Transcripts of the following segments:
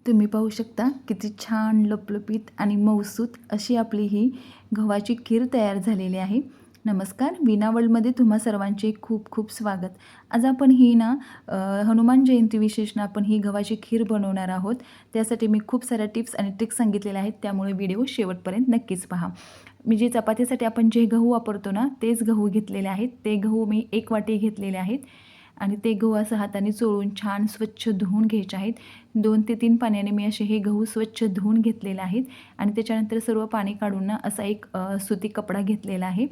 तुम्ही पाहू शकता किती छान लपलपीत आणि मऊसूत अशी आपली ही गव्हाची खीर तयार झालेली आहे. नमस्कार, वीणा वर्ल्डमध्ये तुम्हा सर्वांचे खूप खूप स्वागत. आज आपण ही ना हनुमान जयंती विशेष ना आपण ही गव्हाची खीर बनवणार आहोत. त्यासाठी मी खूप साऱ्या टिप्स आणि ट्रिक्स सांगितलेल्या आहेत, त्यामुळे व्हिडिओ शेवटपर्यंत नक्कीच पहा. मी जे चपातीसाठी आपण जे गहू वापरतो ना तेच गहू घेतलेले आहेत. ते गहू मी 1 वाटी घेतलेले आहेत आणि ते गहू असं हाताने चोळून छान स्वच्छ धुवून घ्यायचे आहेत. 2 ते 3 पाण्याने मी असे हे गहू स्वच्छ धुवून घेतलेले आहेत आणि त्याच्यानंतर सर्व पाणी काढून ना असा एक सुती कपडा घेतलेला आहे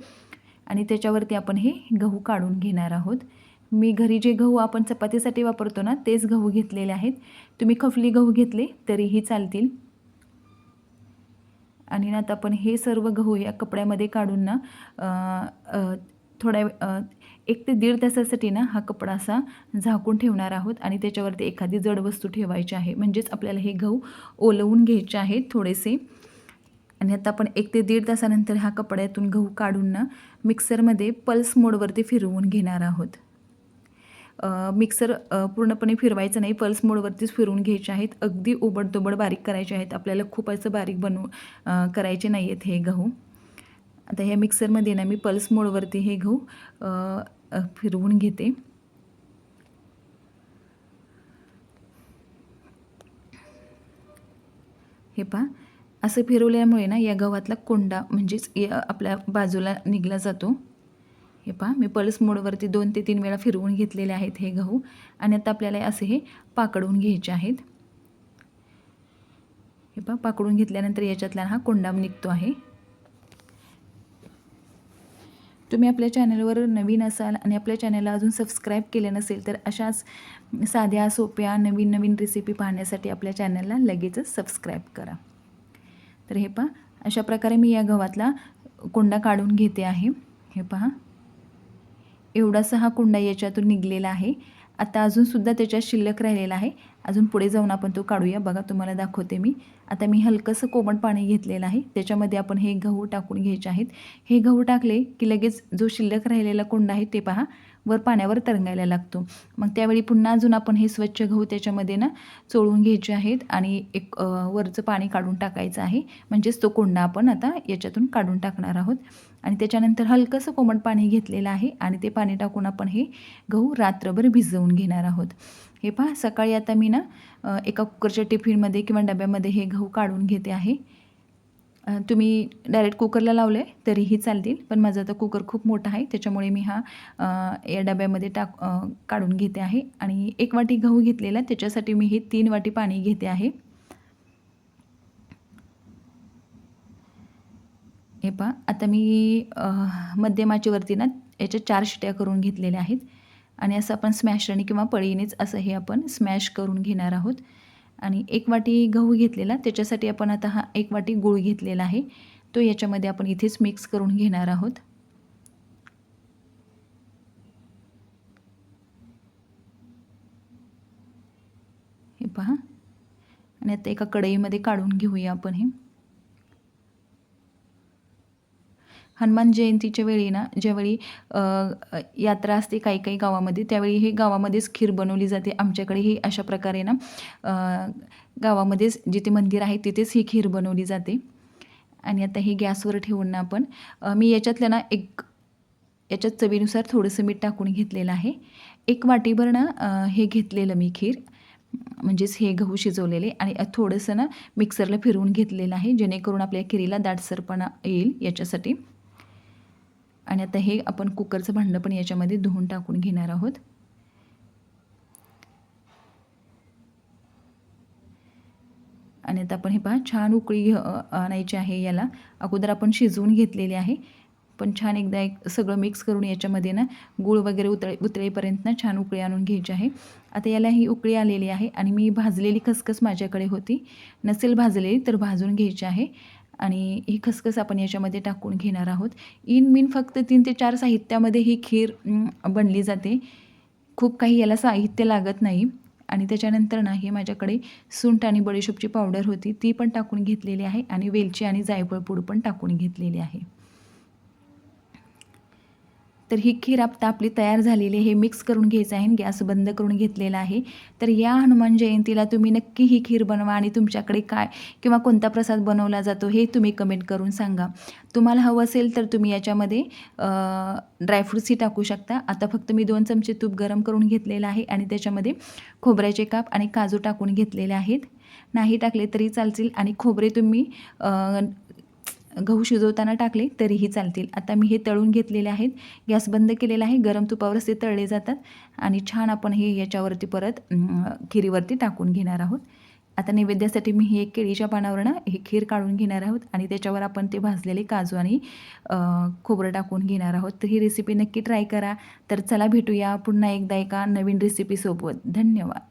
आणि त्याच्यावरती आपण हे गहू काढून घेणार आहोत. मी घरी जे गहू आपण चपातीसाठी वापरतो ना तेच गहू घेतलेले आहेत. तुम्ही खपली गहू घेतले तरीही चालतील. आणि आता आपण हे सर्व गहू या कपड्यामध्ये काढून ना थोड्या 1 ते 1.5 तासासाठी ना हा कपडा असा झाकून ठेवणार आहोत आणि त्याच्यावरती एखादी जड वस्तू ठेवायची आहे. म्हणजेच आपल्याला हे गहू ओलवून घ्यायचे आहेत थोडेसे. आणि आता आपण 1 ते 1.5 तासानंतर हा कपड्यातून गहू काढून ना मिक्सरमध्ये पल्स मोडवरती फिरवून घेणार आहोत. मिक्सर पूर्णपणे फिरवायचं नाही, पल्स मोडवरतीच फिरवून घ्यायचे आहेत. अगदी ओबडधोबड बारीक करायचे आहेत. आपल्याला खूप असं बारीक करायचे नाही आहेत हे गहू. आता ह्या मिक्सरमध्ये ना मी पल्स मोडवरती हे गहू फिरवून घेते. हे पहा, असं फिरवल्यामुळे ना या गव्हातला कोंडा म्हणजेच आपल्या बाजूला निघला जातो. हे पहा, मी पल्स मोडवरती 2 ते 3 वेळा फिरवून घेतलेले आहेत हे गहू आणि आता आपल्याला असे हे पाकडून घ्यायचे आहेत. हे पहा, पाकडून घेतल्यानंतर याच्यातला हा कोंडा निघतो आहे. तुम्ही आपल्या चॅनलवर नवीन असाल आणि आपल्या चॅनलला अजून सबस्क्राईब केले नसेल तर अशाच साध्या सोप्या नवीन नवीन रेसिपी पाहण्यासाठी आपल्या चॅनलला लगेचच सबस्क्राईब करा. तर हे पहा, अशा प्रकारे मी या गव्हातला कोंडा काढून घेते आहे. हे पहा, एवढासा हा कोंडा याच्यातून निघलेला आहे. आता अजूनसुद्धा त्याच्यात शिल्लक राहिलेला आहे. अजून पुढे जाऊन आपण तो काढूया. बघा, तुम्हाला दाखवते मी. आता मी हलकंसं कोमट पाणी घेतलेलं आहे. त्याच्यामध्ये आपण हे गहू टाकून घ्यायचे आहेत. हे गहू टाकले की लगेच जो शिल्लक राहिलेला कोंडा आहे ते पहा वर पाण्यावर तरंगायला लागतो. मग त्यावेळी पुन्हा अजून आपण हे स्वच्छ गहू त्याच्यामध्ये ना चोळून घ्यायचे आहेत आणि एक वरचं पाणी काढून टाकायचं आहे. म्हणजेच तो कोंडा आपण आता याच्यातून काढून टाकणार आहोत. आणि त्याच्यानंतर हलकंसं कोमट पाणी घेतलेलं आहे आणि ते पाणी टाकून आपण हे गहू रात्रभर भिजवून घेणार आहोत. हे पहा, सकाळी आता मी ना एका कुकरच्या टिफिनमध्ये किंवा डब्यामध्ये हे गहू काढून घेते आहे. तुम्ही डायरेक्ट कुकरला लावले तरीही चालतील, पण माझा आता कुकर खूप मोठा आहे त्याच्यामुळे मी हा या डब्यामध्ये काढून घेते आहे. आणि 1 वाटी गहू घेतलेला त्याच्यासाठी मी हे 3 वाटी पाणी घेते आहे. हे पहा, आता मी मध्यम आचेवरती ना याच्या 4 शिट्या करून घेतलेल्या आहेत आणि असं आपण स्मॅशरने किंवा पळीनेच असं हे आपण स्मॅश करून घेणार आहोत. आणि 1 वाटी गहू घेतलेला त्याच्यासाठी आपण आता हा 1 वाटी गूळ घेतलेला आहे. तो याच्यामध्ये आपण इथेच मिक्स करून घेणार आहोत. हे पहा, आणि आता एका कढईमध्ये काढून घेऊया आपण हे. हनुमान जयंतीच्या वेळी ना ज्यावेळी यात्रा असते काही काही गावामध्ये त्यावेळी हे गावामध्येच खीर बनवली जाते. आमच्याकडेही अशा प्रकारे ना गावामध्येच जिथे मंदिर आहे तिथेच ही खीर बनवली जाते. आणि आता हे गॅसवर ठेवून ना आपण मी याच्यातलं ना याच्यात चवीनुसार थोडंसं मीठ टाकून घेतलेलं आहे. 1 वाटीभर ना हे घेतलेलं मी खीर म्हणजेच हे गहू शिजवलेले आणि थोडंसं ना मिक्सरला फिरवून घेतलेलं आहे जेणेकरून आपल्या खिरीला दाटसरपणा येईल याच्यासाठी. आणि आता हे आपण कुकरचं भांडं पण याच्यामध्ये धुवून टाकून घेणार आहोत. आणि आता आपण हे पहा छान उकळी आणायची आहे याला. अगोदर आपण शिजवून घेतलेले आहे, पण छान एकदा सगळं मिक्स करून याच्यामध्ये ना गूळ वगैरे उतळेपर्यंत ना छान उकळी आणून घ्यायची आहे. आता याला ही उकळी आलेली आहे आणि मी भाजलेली खसखस माझ्याकडे होती, नसेल भाजलेली तर भाजून घ्यायची आहे. आणि ही खसखस आपण याच्यामध्ये टाकून घेणार आहोत. इन फक्त 3 ते 4 साहित्यामध्ये ही खीर बनली जाते. खूप काही याला साहित्य लागत नाही. आणि त्याच्यानंतर ना हे माझ्याकडे सुंठ आणि बडीशेपची पावडर होती ती पण टाकून घेतलेली आहे आणि वेलची आणि जायफळ पूड पण टाकून घेतलेली आहे. तर ही खीर आता आपली तयार झालेली आहे. हे मिक्स करून घ्यायचं आहे. गॅस बंद करून घेतलेला आहे. तर या हनुमान जयंतीला तुम्ही नक्की ही खीर बनवा आणि तुमच्याकडे काय किंवा कोणता प्रसाद बनवला जातो हे तुम्ही कमेंट करून सांगा. तुम्हाला हवं असेल तर तुम्ही याच्यामध्ये ड्रायफ्रूट्सही टाकू शकता. आता फक्त मी 2 चमचे तूप गरम करून घेतलेलं आहे आणि त्याच्यामध्ये खोबऱ्याचे काप आणि काजू टाकून घेतलेले आहेत. नाही टाकले तरी चालतील आणि खोबरे तुम्ही गहू शिजवताना टाकले तरीही चालतील. आता मी हे तळून घेतलेले आहेत. गॅस बंद केलेला आहे. गरम तुपावरच ते तळले जातात आणि छान आपण हे याच्यावरती परत खिरीवरती टाकून घेणार आहोत. आता नैवेद्यासाठी मी हे केळीच्या पानावरनं हे खीर काढून घेणार आहोत आणि त्याच्यावर आपण ते भाजलेले काजू आणि खोबरं टाकून घेणार आहोत. तर ही रेसिपी नक्की ट्राय करा. तर चला भेटूया पुन्हा एकदा एका नवीन रेसिपीसोबत. धन्यवाद.